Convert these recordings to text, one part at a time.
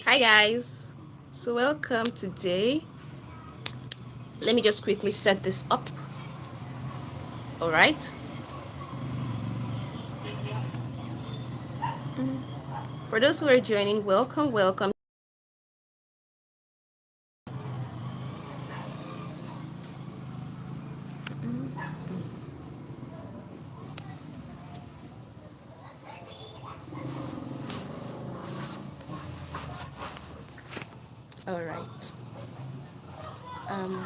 Hi guys, so welcome today. Let me just quickly set this up. All right. For those who are joining, welcome. All right. Um,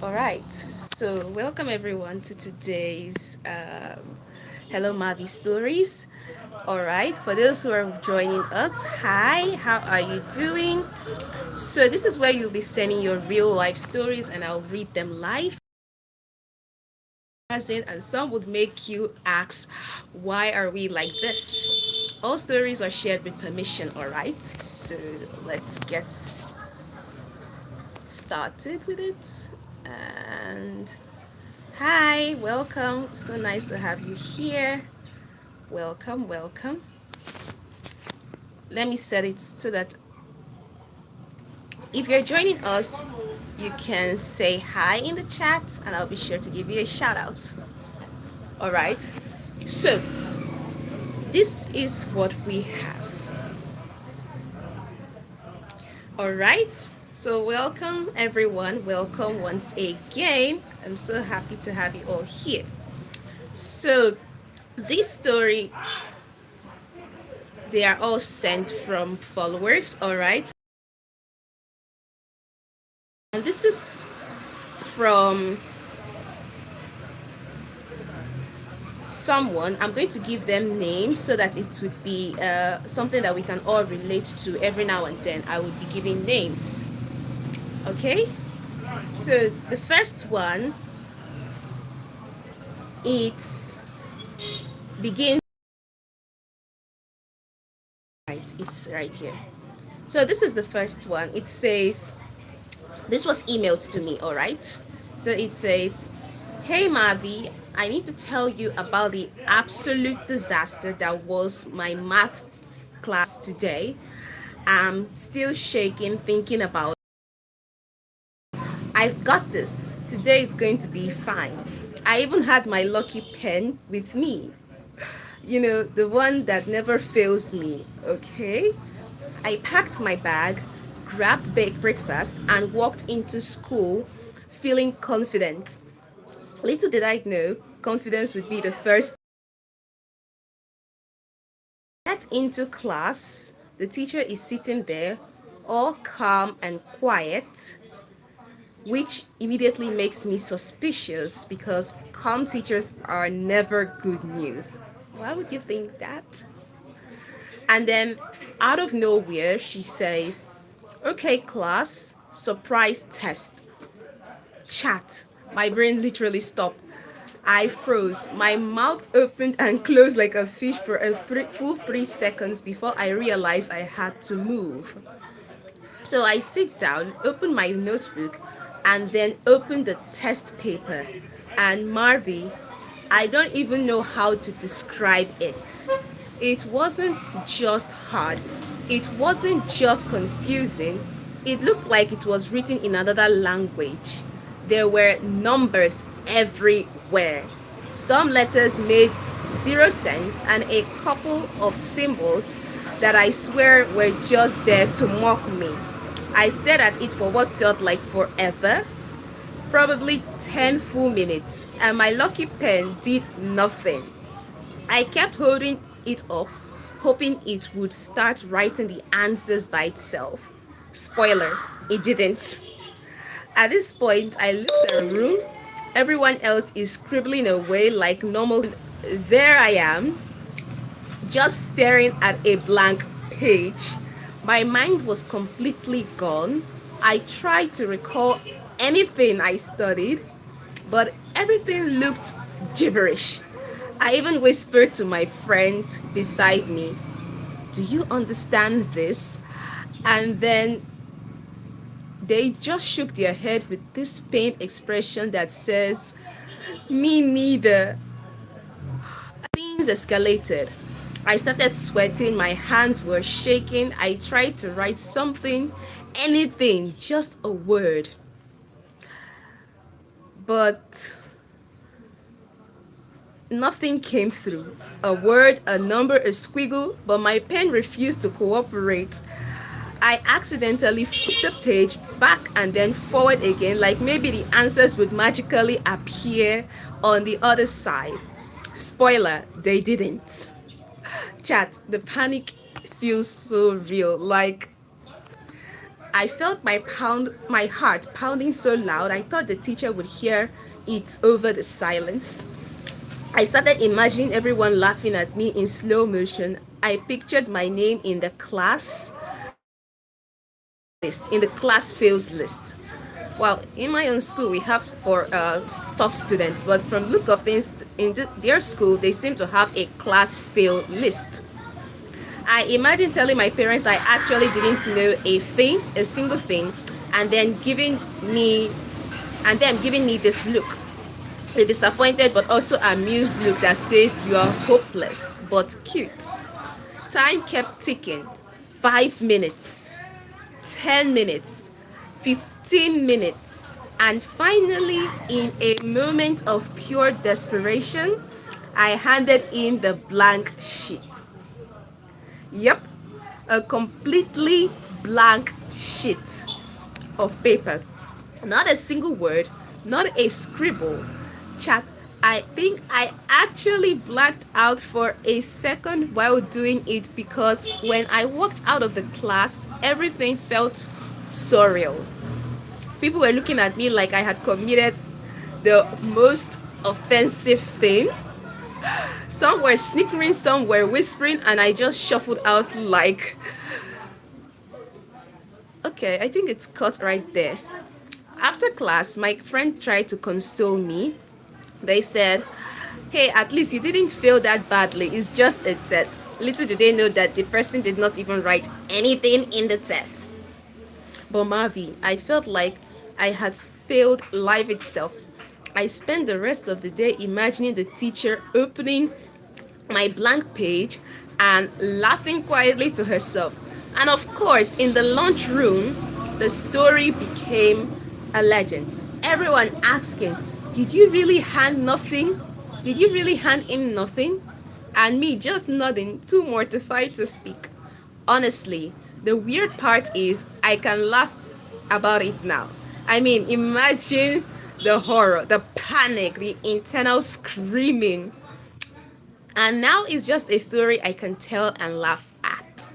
all right. So welcome everyone to today's Hello Marvy Stories. All right. For those who are joining us, hi. How are you doing? So this is where you'll be sending your real life stories, and I'll read them live. And some would make you ask, why are we like this? All stories are shared with permission, all right? So let's get started with it. And hi, welcome. So nice to have you here. Welcome. Let me set it so that if you're joining us, you can say hi in the chat and I'll be sure to give you a shout out. All right. So this is what we have. All right. So welcome everyone. Welcome once again. I'm so happy to have you all here. So this story, they are all sent from followers, all right? And this is from someone. I'm going to give them names so that it would be something that we can all relate to every now and then. I would be giving names. Okay? So the first one, it begins right. It's right here. So this is the first one. It says, this was emailed to me, all right? So it says, hey Marvy, I need to tell you about the absolute disaster that was my math class today. I'm still shaking thinking about it. I've got this. Today is going to be fine. I even had my lucky pen with me. You know, the one that never fails me, okay? I packed my bag, grabbed breakfast, and walked into school feeling confident. Little did I know, confidence would be the first. Get into class, the teacher is sitting there, all calm and quiet, which immediately makes me suspicious because calm teachers are never good news. Why would you think that? And then out of nowhere, she says, okay, class, surprise test. Chat. My brain literally stopped. I froze. My mouth opened and closed like a fish for a full 3 seconds before I realized I had to move. So I sit down, open my notebook, and then open the test paper. And Marvy, I don't even know how to describe it. It wasn't just hard, it wasn't just confusing, it looked like it was written in another language. There were numbers everywhere. Some letters made zero sense, and a couple of symbols that I swear were just there to mock me. I stared at it for what felt like forever, probably 10 full minutes, and my lucky pen did nothing. I kept holding it up, hoping it would start writing the answers by itself. Spoiler, it didn't. At this point, I looked at the room. Everyone else is scribbling away like normal. There I am, just staring at a blank page. My mind was completely gone. I tried to recall anything I studied, but everything looked gibberish. I even whispered to my friend beside me, do you understand this? And then they just shook their head with this pained expression that says, me neither. Things escalated. I started sweating, my hands were shaking. I tried to write something, anything, just a word. But nothing came through. A word, a number, a squiggle, but my pen refused to cooperate. I accidentally flipped the page back and then forward again, like maybe the answers would magically appear on the other side. Spoiler, they didn't. Chat, the panic feels so real. Like I felt my heart pounding so loud. I thought the teacher would hear it over the silence. I started imagining everyone laughing at me in slow motion. I pictured my name in the class list, in the class fails list. Well, in my own school, we have for top students, but from look of things, in their school, they seem to have a class fail list. I imagine telling my parents I actually didn't know a thing, a single thing, and then giving me this look, a disappointed but also amused look that says you are hopeless but cute. Time kept ticking. 5 minutes, 10 minutes, 15 minutes, and finally, in a moment of pure desperation, I handed in the blank sheet. Yep, a completely blank sheet of paper. Not a single word, not a scribble. Chat, I think I actually blacked out for a second while doing it because when I walked out of the class, everything felt surreal. People were looking at me like I had committed the most offensive thing. Some were snickering, some were whispering, and I just shuffled out like, okay, I think it's cut right there. After class, my friend tried to console me. They said, hey, at least you didn't fail that badly. It's just a test. Little do they know that the person did not even write anything in the test. But Marvy, I felt like I had failed life itself. I spent the rest of the day imagining the teacher opening my blank page and laughing quietly to herself. And of course, in the lunchroom, the story became a legend. Everyone asking, did you really hand nothing? Did you really hand in nothing? And me just nodding, too mortified to speak. Honestly, the weird part is I can laugh about it now. I mean, imagine the horror, the panic, the internal screaming. And now it's just a story I can tell and laugh at.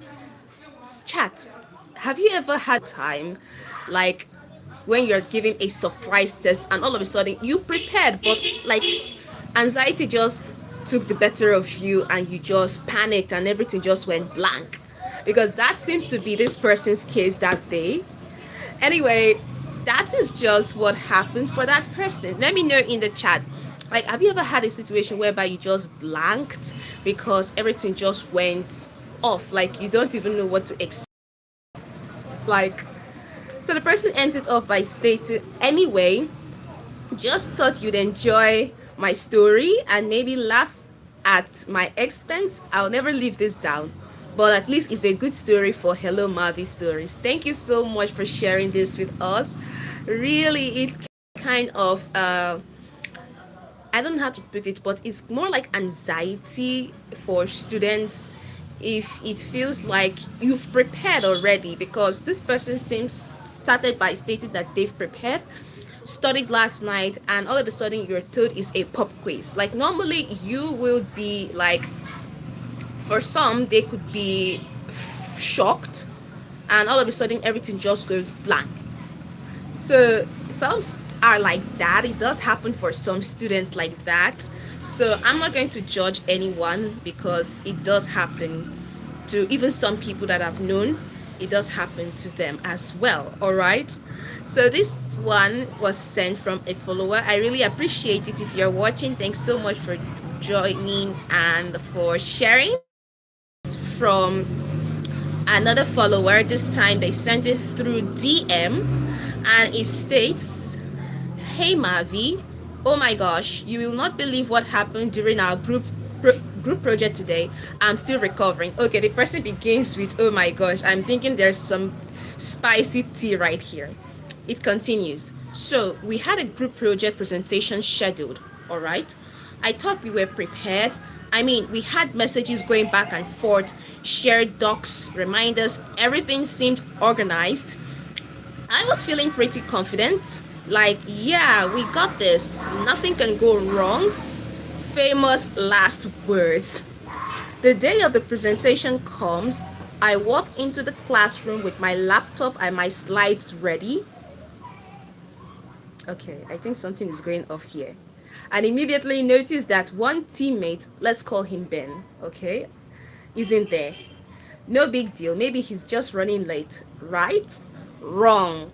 Chat, have you ever had time like when you're giving a surprise test and all of a sudden you prepared, but like anxiety just took the better of you and you just panicked and everything just went blank? Because that seems to be this person's case that day. Anyway, that is just what happened for that person. Let me know in the chat. Like, have you ever had a situation whereby you just blanked because everything just went off? Like, you don't even know what to expect. Like, so the person ends it off by stating, anyway, just thought you'd enjoy my story and maybe laugh at my expense. I'll never leave this down. But at least it's a good story for Hello Marvy Stories. Thank you so much for sharing this with us. Really, it kind of I don't know how to put it, but it's more like anxiety for students if it feels like you've prepared already, because this person seems started by stating that they've prepared, studied last night, and all of a sudden you're told is a pop quiz. Like normally you will be like, for some they could be shocked and all of a sudden everything just goes blank. So some are like that. It does happen for some students like that. So I'm not going to judge anyone because it does happen to even some people that I've known. It does happen to them as well. All right. So this one was sent from a follower. I really appreciate it. If you're watching, thanks so much for joining and for sharing. From Another follower, this time they sent it through DM, and it states, "Hey Marvy, oh my gosh, you will not believe what happened during our group project today. I'm still recovering." Okay, the person begins with, "Oh my gosh." I'm thinking there's some spicy tea right here. It continues. "So we had a group project presentation scheduled, all right? I thought we were prepared. I mean, we had messages going back and forth, shared docs, reminders, everything seemed organized. I was feeling pretty confident. Like, yeah, we got this. Nothing can go wrong. Famous last words. The day of the presentation comes. I walk into the classroom with my laptop and my slides ready. Okay, I think something is going off here. And immediately notice that one teammate, let's call him Ben, okay, isn't there. No big deal. Maybe he's just running late. Right? Wrong.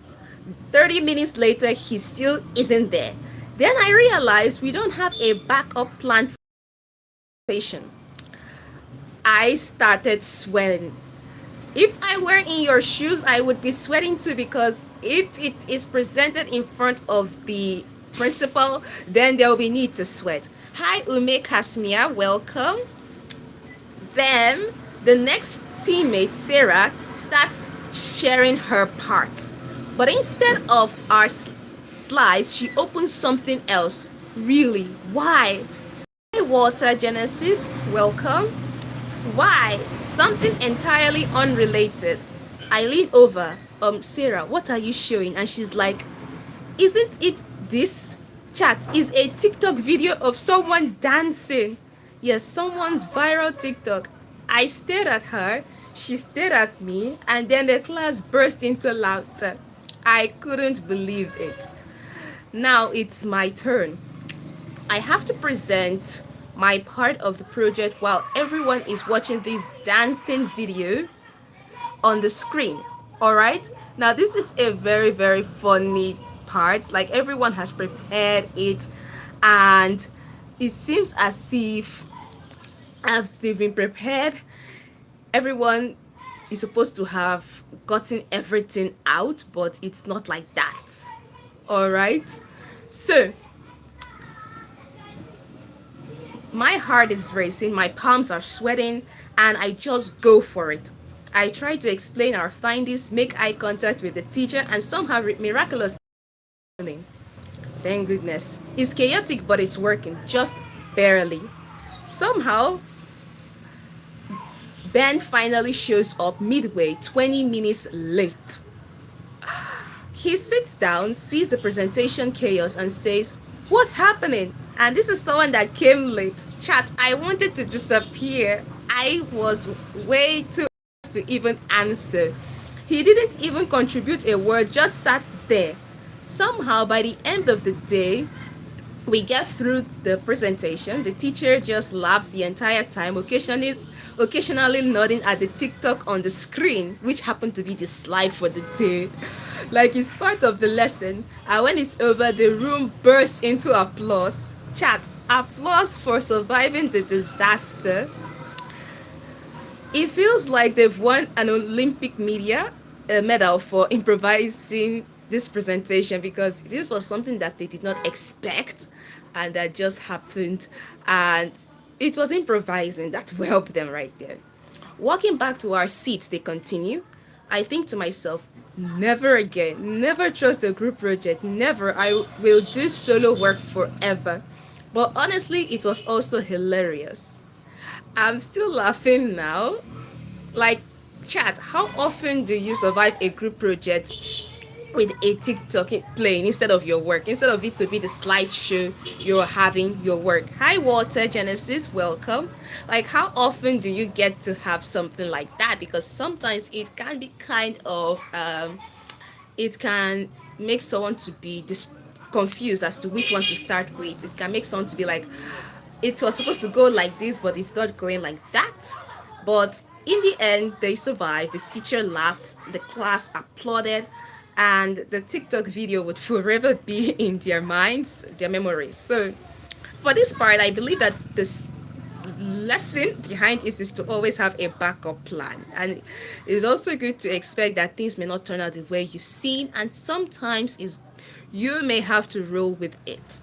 30 minutes later, he still isn't there. Then I realized we don't have a backup plan for the patient. I started sweating. If I were in your shoes, I would be sweating too, because if it is presented in front of the principal, then there will be need to sweat. Hi, Ume Kasmia, welcome. Then the next teammate, Sarah, starts sharing her part. But instead of our slides, she opens something else. Really? Why? Hi, Water Genesis, welcome. Why? Something entirely unrelated. I lean over. Sarah, what are you showing? And she's like, "Isn't it this?" Chat is a TikTok video of someone dancing. Yes, someone's viral TikTok. I stared at her, she stared at me, and then the class burst into laughter. I couldn't believe it. Now it's my turn. I have to present my part of the project while everyone is watching this dancing video on the screen. All right? Now, this is a very, very funny part. Like, everyone has prepared it, and it seems as if, as they've been prepared, everyone is supposed to have gotten everything out, but it's not like that. All right? So, my heart is racing, my palms are sweating, and I just go for it. I try to explain our findings, make eye contact with the teacher, and somehow miraculously, thank goodness. It's chaotic, but it's working, just barely. Somehow, Ben finally shows up midway, 20 minutes late. He sits down, sees the presentation chaos, and says, "What's happening?" And this is someone that came late. Chat, I wanted to disappear. I was way too to even answer. He didn't even contribute a word, just sat there. Somehow, by the end of the day, we get through the presentation. The teacher just laughs the entire time, occasionally nodding at the TikTok on the screen, which happened to be the slide for the day. Like it's part of the lesson. And when it's over, the room bursts into applause. Chat, applause for surviving the disaster. It feels like they've won an Olympic medal for improvising this presentation, because this was something that they did not expect and that just happened, and it was improvising that helped them right there. Walking back to our seats, they continue. I think to myself, never again, never trust a group project, never. I will do solo work forever. But honestly, it was also hilarious. I'm still laughing now. Like, chat, how often do you survive a group project with a TikTok playing instead of your work, instead of it to be the slideshow you're having your work? Hi, Water Genesis, welcome. Like, how often do you get to have something like that? Because sometimes it can be kind of, it can make someone to be confused as to which one to start with. It can make someone to be like, it was supposed to go like this, but it's not going like that. But in the end, they survived. The teacher laughed, the class applauded, and the TikTok video would forever be in their minds, their memories. So for this part, I believe that this lesson behind it is to always have a backup plan. And it's also good to expect that things may not turn out the way you see, and sometimes is you may have to roll with it.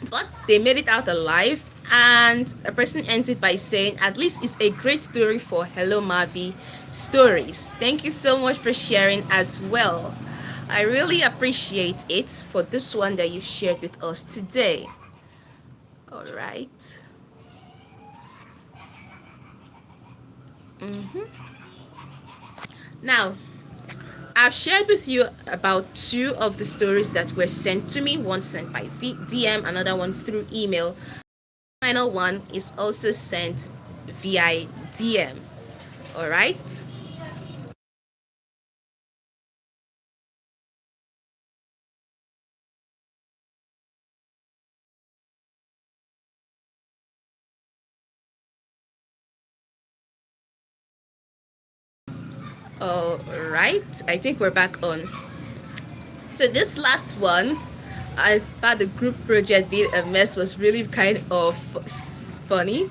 But they made it out alive, and a person ends it by saying, at least it's a great story for Hello Marvy Stories. Thank you so much for sharing as well. I really appreciate it for this one that you shared with us today. All right. Now, I've shared with you about two of the stories that were sent to me, one sent by DM, another one through email. The final one is also sent via DM. All right. All right. I think we're back on. So this last one, I thought the group project being a mess was really kind of funny,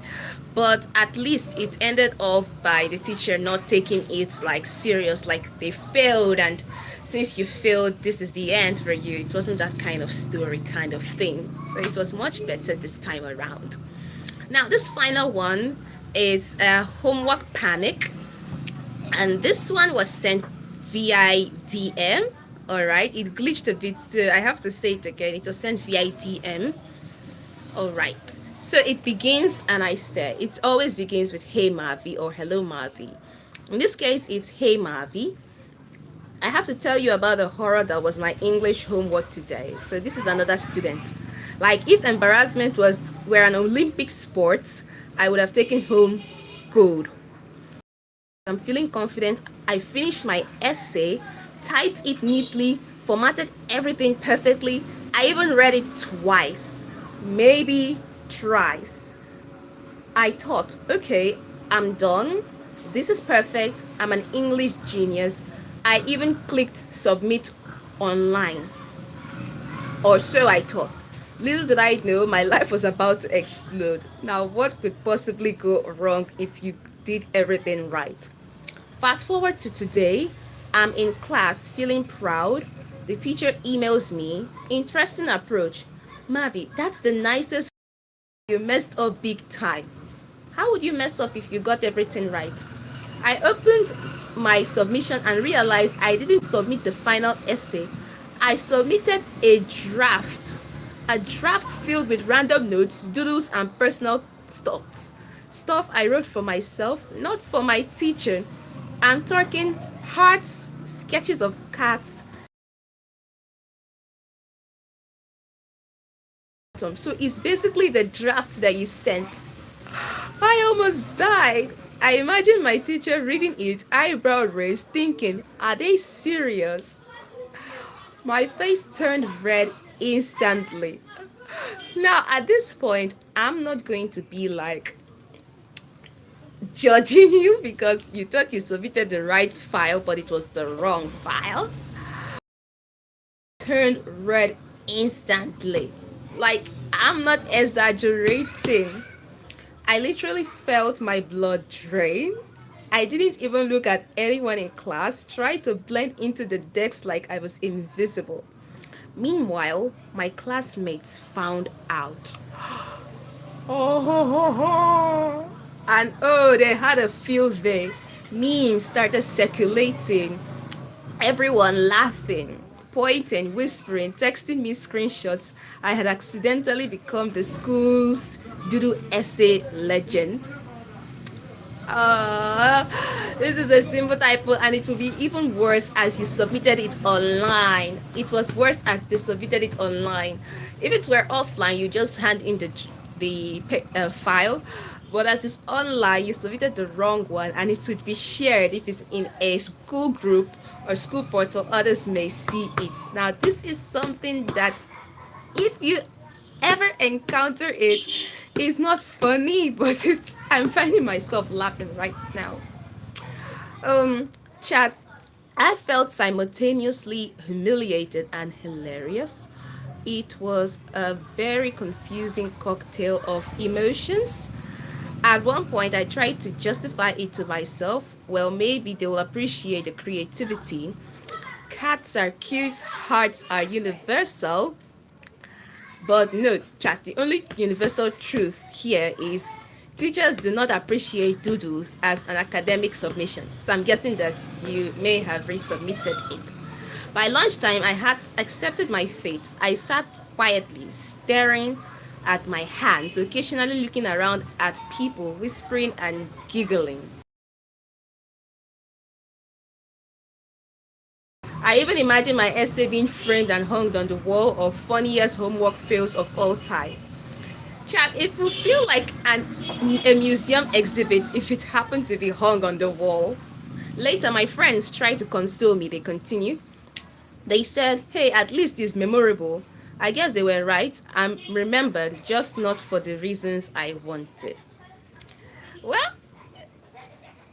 but at least it ended off by the teacher not taking it like serious, like they failed, and since you failed, this is the end for you. It wasn't that kind of story kind of thing. So it was much better this time around. Now this final one, it's a homework panic, and this one was sent via DM. All right, it glitched a bit. So I have to say it again. It was sent via DM. All right. So it begins, and I said it always begins with "Hey Marvy" or "Hello Marvy." In this case, it's "Hey Marvy. I have to tell you about the horror that was my English homework today." So this is another student. Like if embarrassment were an Olympic sport, I would have taken home gold. I'm feeling confident. I finished my essay, typed it neatly, formatted everything perfectly. I even read it twice, maybe thrice. I thought, okay, I'm done. This is perfect. I'm an English genius. I even clicked submit online. Or so I thought. Little did I know my life was about to explode. Now, what could possibly go wrong if you did everything right? Fast forward to today, I'm in class feeling proud. The teacher emails me, interesting approach. Marvy, that's the nicest. You messed up big time. How would you mess up if you got everything right? I opened my submission and realized I didn't submit the final essay. I submitted a draft filled with random notes, doodles, and personal thoughts. Stuff I wrote for myself, not for my teacher. I'm talking hearts, sketches of cats. So it's basically the draft that you sent. I almost died. I imagine my teacher reading it, eyebrow raised, thinking, are they serious? My face turned red instantly. Now, at this point, I'm not going to be like judging you because you thought you submitted the right file, but it was the wrong file. Turned red instantly. Like, I'm not exaggerating. I literally felt my blood drain. I didn't even look at anyone in class, tried to blend into the decks like I was invisible. Meanwhile, my classmates found out. Oh, ho, ho, ho. And oh, they had a field day. Memes started circulating. Everyone laughing, pointing, whispering, texting me screenshots. I had accidentally become the school's doodle essay legend. uh, this is a simple typo, and it will be even worse as you submitted it online. It was worse as they submitted it online. If it were offline, you just hand in the file, but as it's online, you submitted the wrong one, and it would be shared if it's in a school group or school portal. Others may see it. Now, this is something that if you ever encounter it, it's not funny, but I'm finding myself laughing right now. Chat, I felt simultaneously humiliated and hilarious. It was a very confusing cocktail of emotions. At one point, I tried to justify it to myself. Well, maybe they will appreciate the creativity. Cats are cute, hearts are universal. But no, chat, the only universal truth here is teachers do not appreciate doodles as an academic submission. So I'm guessing that you may have resubmitted it. By lunchtime, I had accepted my fate. I sat quietly, staring at my hands, occasionally looking around at people, whispering and giggling. I even imagine my essay being framed and hung on the wall of funniest homework fails of all time. Chat, it would feel like a museum exhibit if it happened to be hung on the wall. Later, my friends tried to console me. They continued. They said, hey, at least it's memorable. I guess they were right. I'm remembered, just not for the reasons I wanted. Well,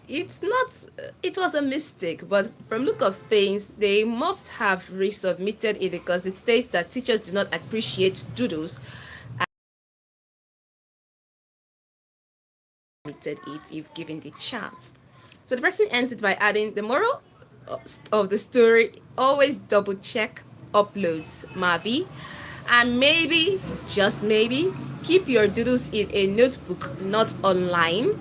it's not, it was a mistake, but from look of things, they must have resubmitted it because it states that teachers do not appreciate doodles it if given the chance. So the person ends it by adding the moral of the story: always double check uploads, Marvy, and maybe, just maybe, keep your doodles in a notebook, not online.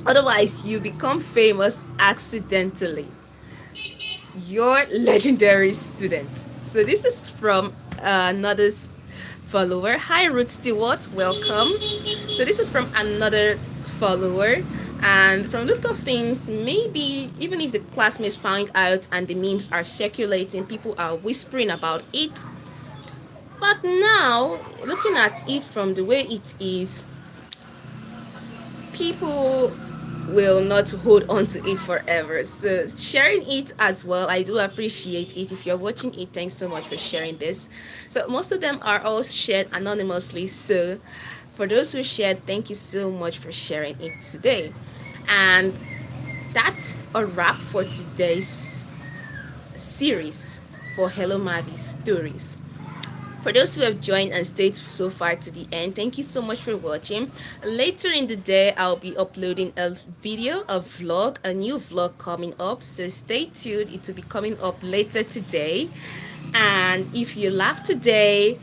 Otherwise, you become famous accidentally. Your legendary student. So this is from another follower. Hi, Ruth Stewart. Welcome. So this is from another follower. And from the look of things, maybe even if the classmates found out and the memes are circulating, people are whispering about it. But now, looking at it from the way it is, people will not hold on to it forever. So sharing it as well, I do appreciate it. If you're watching it, thanks so much for sharing this. So most of them are all shared anonymously. So for those who shared, thank you so much for sharing it today. And that's a wrap for today's series for Hello Marvy Stories. For those who have joined and stayed so far to the end, thank you so much for watching. Later in the day, I'll be uploading a video, a vlog, a new vlog coming up. So stay tuned. It will be coming up later today. And if you laughed today,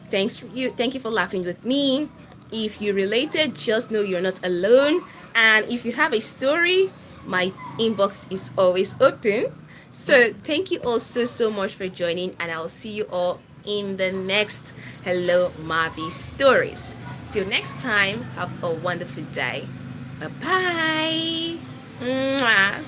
thank you for laughing with me. If you related, just know you're not alone. And if you have a story, my inbox is always open. So thank you all so much for joining, and I'll see you all in the next Hello Marvy Stories. Till next time, have a wonderful day. Bye bye. Mwah.